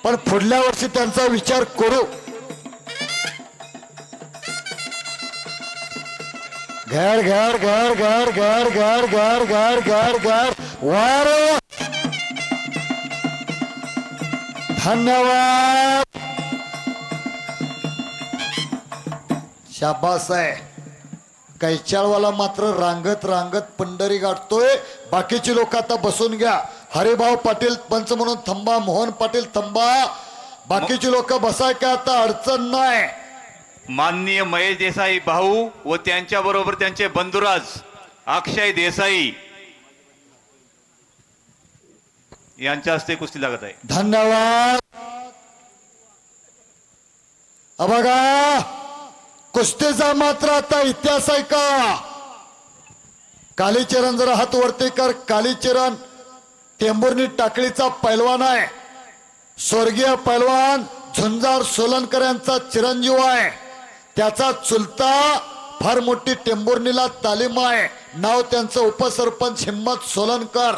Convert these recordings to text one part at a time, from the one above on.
पण पुढल्या वर्षी त्यांचा विचार करू. घर घर घर घर घर घर घर घर घर घर वार. धन्यवाद. शाबास आहे. कैचाळवाला मात्र रांगत रांगत पंढरी गाठतोय. बाकीची लोक आता बसून घ्या. हरिभाऊ पाटील पंच म्हणून थांबा. मोहन पाटील थांबा. बाकीची लोक बसाय का आता अडचण नाही. माननीय महेश देसाई भाऊ व त्यांच्या बरोबर त्यांचे बंधुराज अक्षय देसाई यांच्या हस्ते कुस्ती लागत आहे. धन्यवाद. बघा कुस्तीचा मात्र आता इतिहास आहे का. कालीचरण जरा हात वरती कर. कालीचरण टेंभुर्णी टाकळीचा पैलवान आहे. स्वर्गीय पैलवान झुंजार सोलनकर यांचा चिरंजीव आहे. त्याचा चुलता फार मोठी टेंभुर्णीला तालीम आहे. नाव त्यांचं उपसरपंच हिम्मत सोलनकर.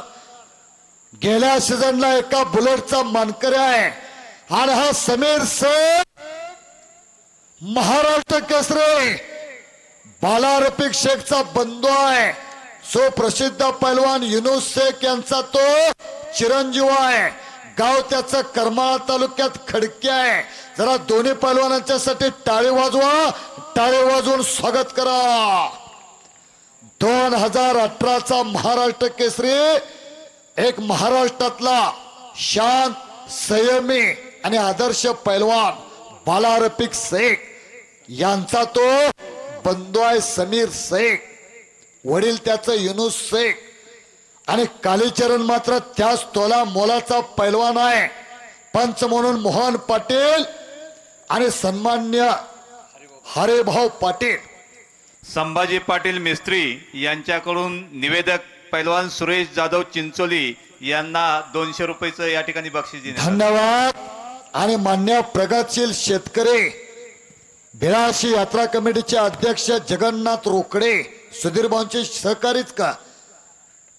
गेल्या सीझनला एका बुलेटचा मानकरी आहे. आणि हा समीर शेख महाराष्ट्र केसरी बाला रफिक शेखचा बंधू आहे. सो प्रसिद्ध पैलवान युनुस शेख यांचा तो चिरंजीव आहे. गाव त्याचं करमाळा तालुक्यात खडकी आहे. जरा दोन्ही पैलवानांच्या साठी टाळी वाजवा. टाळी वाजवून स्वागत करा. 2018चा महाराष्ट्र केसरी एक महाराष्ट्रातला शांत संयमी आणि आदर्श पैलवान बाला रफिक शेख यांचा तो बंधू आहे समीर शेख. वडील त्याचं युनुस शेख. आणि कालीचरण मात्र त्याच तोला मोलाचा पैलवान आहे. पंच म्हणून मोहन पाटील आणि सन्मान्य हरिभाऊ पाटील. संभाजी पाटील मिस्त्री यांच्याकडून निवेदक पैलवान सुरेश जाधव चिंचोली यांना 200 रुपयाचं या ठिकाणी बक्षीस देण्यात आलं. धन्यवाद. आणि मान्य प्रगतशील शेतकरी भिलाशी यात्रा कमिटीचे अध्यक्ष जगन्नाथ रोकडे सुधीर भाऊंचे सहकारीच का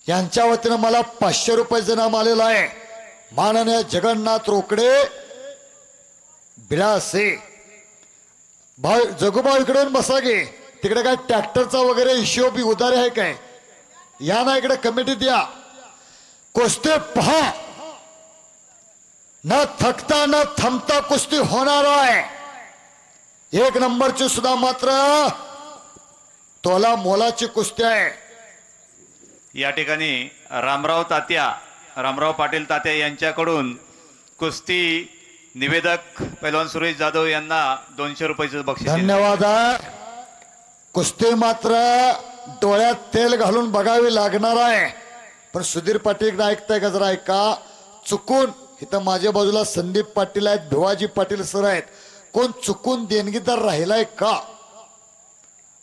यांच्या वतीनं मला 500 रुपयाचं नाम आलेलं आहे. माननीय जगन्नाथ रोकडे बिलासे भाऊ. जगूभाऊ इकडे बसा गे. तिकडे काय ट्रॅक्टरचा वगैरे हिशोबी उधारी आहे काय. या ना इकडे कमिटी द्या. कुस्ती पहा. न थकता न थांबता कुस्ती होणार आहे. एक नंबरची सुद्धा मात्र तोला मोलाची कुस्ती आहे. या ठिकाणी रामराव पाटील तात्या यांच्याकडून कुस्ती निवेदक पैलवान सुरेश जाधव यांना 200 रुपयाचं बक्षीस देण्यात आलं. धन्यवाद. कुस्ती मात्र डोळ्यात तेल घालून बघावी लागणार आहे. पण सुधीर पाटील ऐकताय का जरा ऐका. चुकून इथं माझ्या बाजूला संदीप पाटील आहेत. भिवाजी पाटील सर आहेत. कोण चुकून देणगीदार राहिलाय का.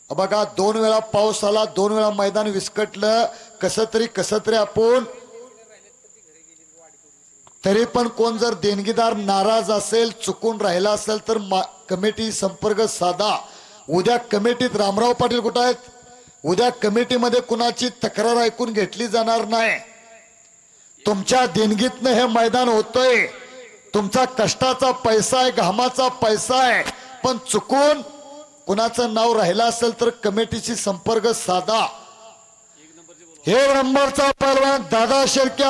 बघा 2 वेळा पाऊस आला. 2 वेळा मैदान विस्कटलं. कसं तरी आपण तरी पण कोण जर देणगीदार नाराज असेल चुकून राहिला असेल तर कमिटी संपर्क साधा. उद्या कमिटीत रामराव पाटील कुठं आहेत. उद्या कमिटीमध्ये कुणाची तक्रार ऐकून घेतली जाणार नाही. तुमच्या देणगीतनं हे मैदान होतंय. तुमचा कष्टाचा पैसा आहे. घामाचा पैसा आहे. पण चुकून कुणाचं नाव राहिलं असेल तर कमिटीशी संपर्क साधा. हे नंबरचा पैलवान दादा शेळके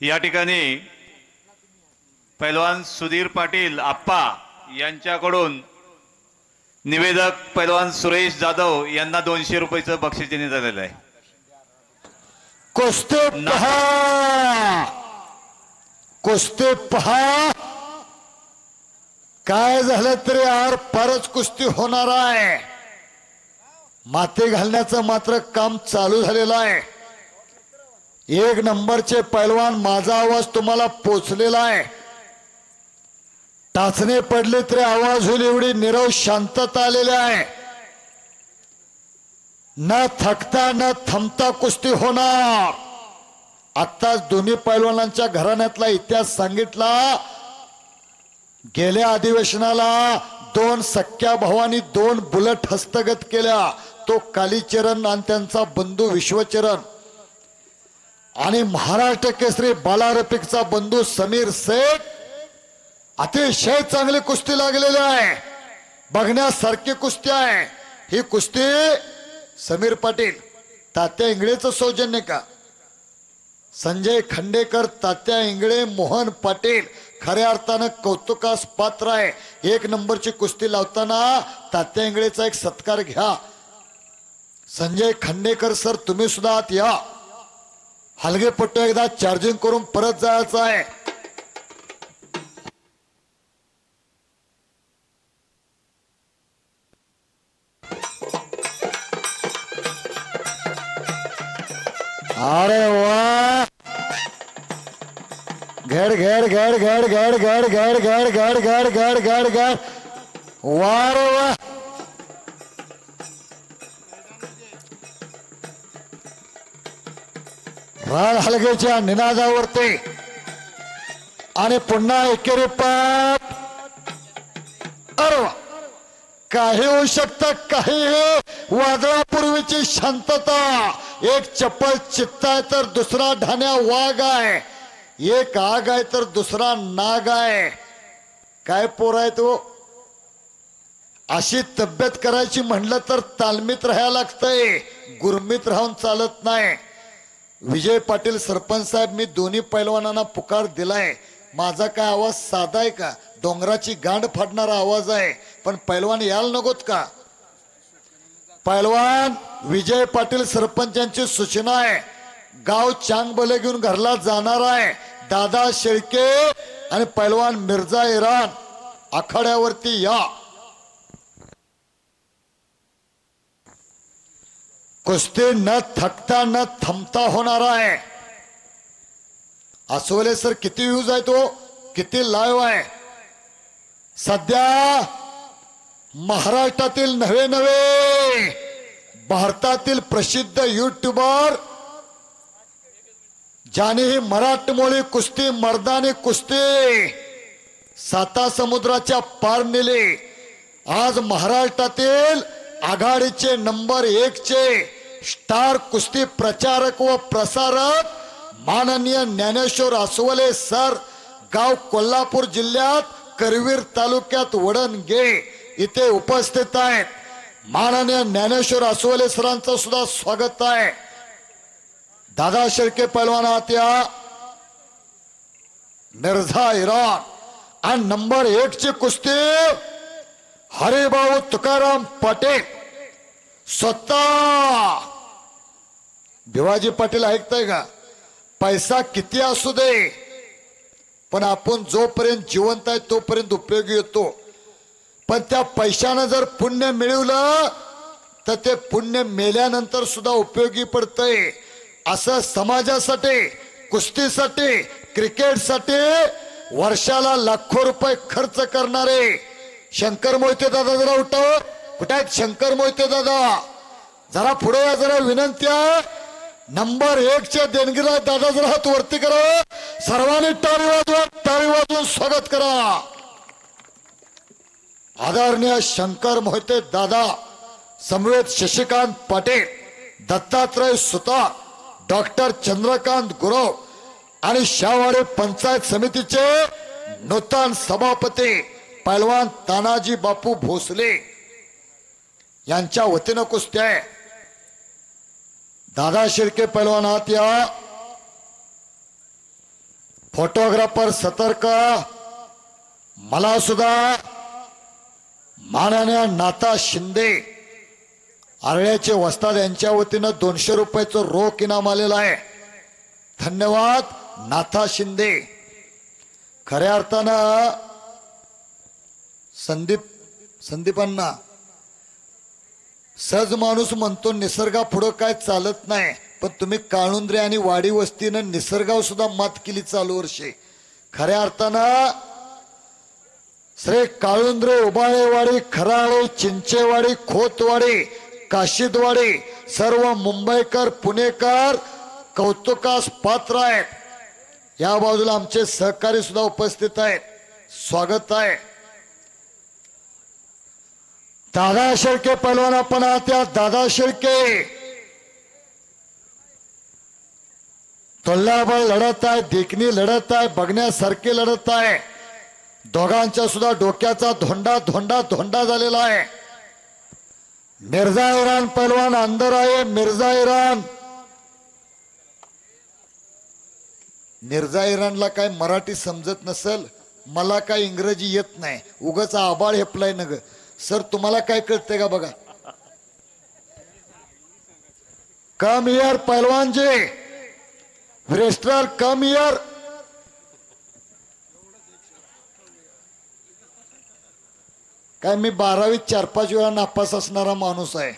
या ठिकाणी पैलवान सुधीर पाटील आप्पा यांच्याकडून निवेदक पैलवान सुरेश जाधव यांना 200 रुपयाचं बक्षीस देण्यात आलेलं आहे. कुस्ती पहा. कुस्ती पहा. काय झालं तरी आर पारच कुस्ती होणार आहे. माती घालण्याचं मात्र काम चालू झालेलं आहे. एक नंबरचे पैलवान. माझा आवाज तुम्हाला पोचलेला आहे. टाचणी पडली तरी आवाज होईल एवढी निरव शांतता आलेली आहे. न थकता न थांबता कुस्ती होणार. आत्ताच दोन्ही पैलवानांच्या घराण्यातला इतिहास सांगितला. गेल्या अधिवेशनाला 2 सख्या भावांनी 2 बुलेट हस्तगत केल्या. तो कालीचरण आणि त्यांचा बंधू विश्वचरण. आणि महाराष्ट्र केसरी बालारपिकचा बंधू समीर शेख अतिशय चांगली कुस्ती लागलेली आहे, बघण्यासारखी कुस्ती आहे ही कुस्ती. समीर पाटील तात्या इंगळेचं सौजन्य का? संजय खंडेकर, तात्या इंगळे, मोहन पाटील खऱ्या अर्थानं कौतुकास पात्र आहे. एक नंबरची कुस्ती लावताना तात्या इंगळेचा एक सत्कार घ्या. संजय खंडेकर सर तुम्ही सुद्धा आत या. हलगेपट्टू एकदा चार्जिंग करून परत जायचं आहे. अरे वा, घड घड घड घड घड घड घड घड घड घड घड घड घड वा रे वा. राळ हलगेच्या निनादावरती आणि पुन्हा एकेरी पाठ. अरे वा, काही होऊ शकतं, काही वादळापूर्वीची शांतता. एक चप्पल चित्त आहे तर दुसरा ढाण्या वाघ आहे, एक आग आहे तर दुसरा नाग आहे. काय पोर आहे तो? अशी तब्येत करायची म्हणलं तर तालमीत राहायला लागतंय, गुरमीत राहून चालत नाही. विजय पाटील सरपंच साहेब, मी दोन्ही पैलवानांना पुकार दिलाय. माझा काय आवाज साधा आहे का? डोंगराची गांड फाडणारा आवाज आहे, पण पैलवान यायला नकोत का? पैलवान विजय पाटील सरपंचांची सूचना आहे, गाव चांग बले घेऊन घरला जाणार आहे. दादा शेळके आणि पैलवान मिर्झा इराण आखाड्यावरती या. कुस्ती न थकता न थमता होणार आहे. अस्वले सर किती व्ह्यूज आहे तो, किती लाईव्ह आहे? सध्या महाराष्ट्रातील नवे नवे भारतातील प्रसिद्ध युट्यूबर ज्याने ही मराठमोळी कुस्ती, मर्दानी कुस्ती साता समुद्राच्या पार नेली. आज महाराष्ट्रातील आघाडीचे नंबर 1 चे स्टार कुस्ती प्रचारक व प्रसारक माननीय ज्ञानेश्वर अस्वले सर, गाव कोल्हापूर जिल्ह्यात करवीर तालुक्यात वडणगे इथे उपस्थित आहेत. माननीय ज्ञानेश्वर अस्वले सरांचं सुद्धा स्वागत आहे. दादा शेळके पैलवान आत या. मिर्झा इराण आणि नंबर 1 ची कुस्ती हरिभाऊ तुकाराम पाटील स्वतः. भिवाजी पाटील ऐकताय का? पैसा किती असू दे, पण आपण जोपर्यंत जिवंत आहे तोपर्यंत उपयोगी येतो. पण त्या पैशानं जर पुण्य मिळवलं तर ते पुण्य मेल्यानंतर सुद्धा उपयोगी पडतंय. असं समाजासाठी, कुस्तीसाठी, क्रिकेटसाठी वर्षाला लाखो रुपये खर्च करणारे शंकर मोहिते दादा जरा उठाव. कुठे आहेत शंकर मोहिते दादा? जरा पुढे या, जरा विनंती आहे. नंबर 1 चे देणगीला दादा जरा हात वरती करा. सर्वांनी टाळी वाजवून स्वागत करा. आदरणीय शंकर मोहिते दादा, समवेत शशिकांत पाटील, दत्तात्रय सुतार, डॉक्टर चंद्रकांत गुरव आणि शाहवाडी पंचायत समितीचे नूतन सभापती पैलवान तानाजी बापू भोसले यांच्या वतीनं कुस्ती आहे. दादा शेळके पैलवान आत या. फोटोग्राफर सतर्क. मला सुद्धा माननीय नाथा शिंदे आरळ्याचे वस्ताद यांच्या वतीनं 200 रुपयाचं रोख इनाम आलेलं आहे. धन्यवाद नाथा शिंदे. खऱ्या अर्थानं संदीपांना सहज माणूस म्हणतो निसर्गा पुढं काय चालत नाही, पण तुम्ही काळुंद्रे आणि वाडी वस्तीनं निसर्गावर सुद्धा मात केली चालू वर्षी. खऱ्या अर्थानं श्री काळुंद्रे, उबाळेवाडी, खराळे, चिंचेवाडी, खोतवाडी, काशीदवाडी सर्व मुंबईकर, पुणेकर कौतुकास पात्र आहेत. या बाजूला आमचे सहकारी सुद्धा उपस्थित आहेत. स्वागत आहे. दादा शेळके पैलवान आपण आहात. दादा शेळके तोल्लाबळ लढत आहे, देखणी लढत आहे, बघण्यासारखी लढत आहे. दोघांच्या सुद्धा डोक्याचा धोंडा धोंडा धोंडा झालेला आहे. मिर्झा इराण पैलवान अंदर आहे. मिर्झा इराणला काय मराठी समजत नसल, मला काय इंग्रजी येत नाही, उगाच आबाळ हेपलाय न ग. सर तुम्हाला काय कळतंय का बघा. कम हियर पैलवान जी, रेस्ट्रार कम हियर. काय मी 12वीत 4-5 वेळा नापास असणारा माणूस आहे.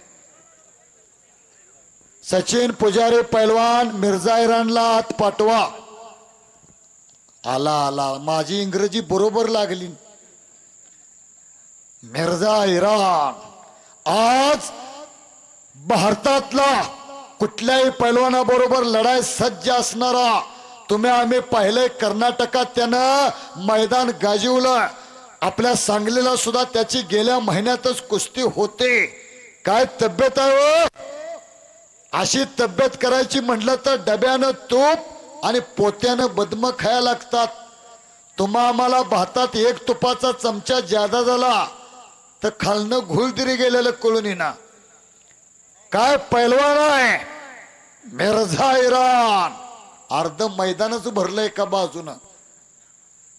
सचिन पुजारी पैलवान मिर्झा इराणला आत पाठवा. आला आला, माझी इंग्रजी बरोबर लागली. मिर्झा इराण आज भारतातला कुठल्याही पैलवानाबरोबर लढाई सज्ज असणारा. तुम्ही आम्ही पाहिले कर्नाटकात त्यानं मैदान गाजवलं. आपल्या सांगलीला सुद्धा त्याची गेल्या महिन्यातच कुस्ती होते. काय तब्येत आहे हो? अशी तब्येत करायची म्हटलं तर डब्यानं तूप आणि पोत्यानं बदम खायला लागतात. तुम्हा आम्हाला भातात एक तुपाचा चमचा ज्यादा झाला तर खालनं घुलदिरी गेलेलं कळून येईना. काय पैलवान आहे मिर्झा इराण. अर्ध मैदानच भरलंय एका बाजूनं.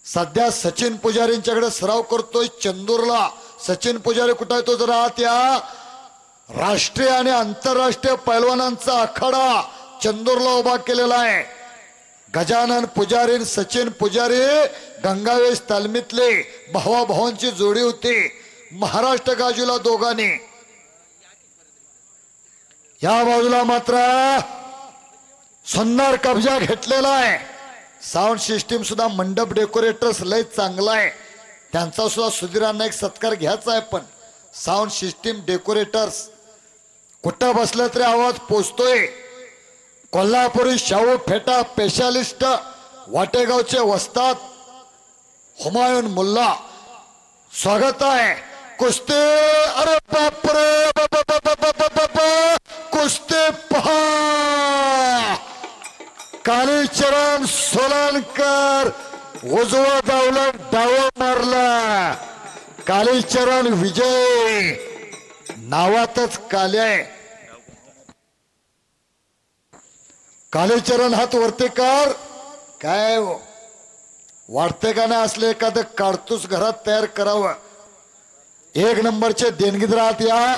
सध्या सचिन पुजारींच्याकडे सराव करतोय चंदूरला. सचिन पुजारी कुठं आहे तो जरा आत या. राष्ट्रीय आणि आंतरराष्ट्रीय पैलवानांचा आखाडा चंदूरला उभा केलेला आहे. गजानन पुजारी सचिन पुजारी गंगावेश तालमीतले भावाभावांची जोडी होती. महाराष्ट्र गाजूला दोघांनी. या बाजूला मात्र सुंदर कब्जा घेतलेला आहे. साऊंड सिस्टीम सुद्धा मंडप डेकोरेटर्स लय चांगला आहे. त्यांचा सुद्धा सुधीरांना एक सत्कार घ्यायचा आहे. पण साऊंड सिस्टीम डेकोरेटर्स कुठं बसलं तरी आवाज पोचतोय. कोल्हापुरी शाहू फेटा स्पेशालिस्ट वाटेगावचे वस्ताद हुमायून मुल्ला स्वागत आहे. कुस्ती अरे बापरे कुस्ती पहा. कालीचरण सोलानकर उजवा डावला डाव मारला. कालीचरण विजय नावातच काले आहे. कालीचरण हात वरती कर. काय वाटते का नाही असले एखादं काडतूस घरात तयार करावं. 1 नंबरचे देणगीदार आहात या.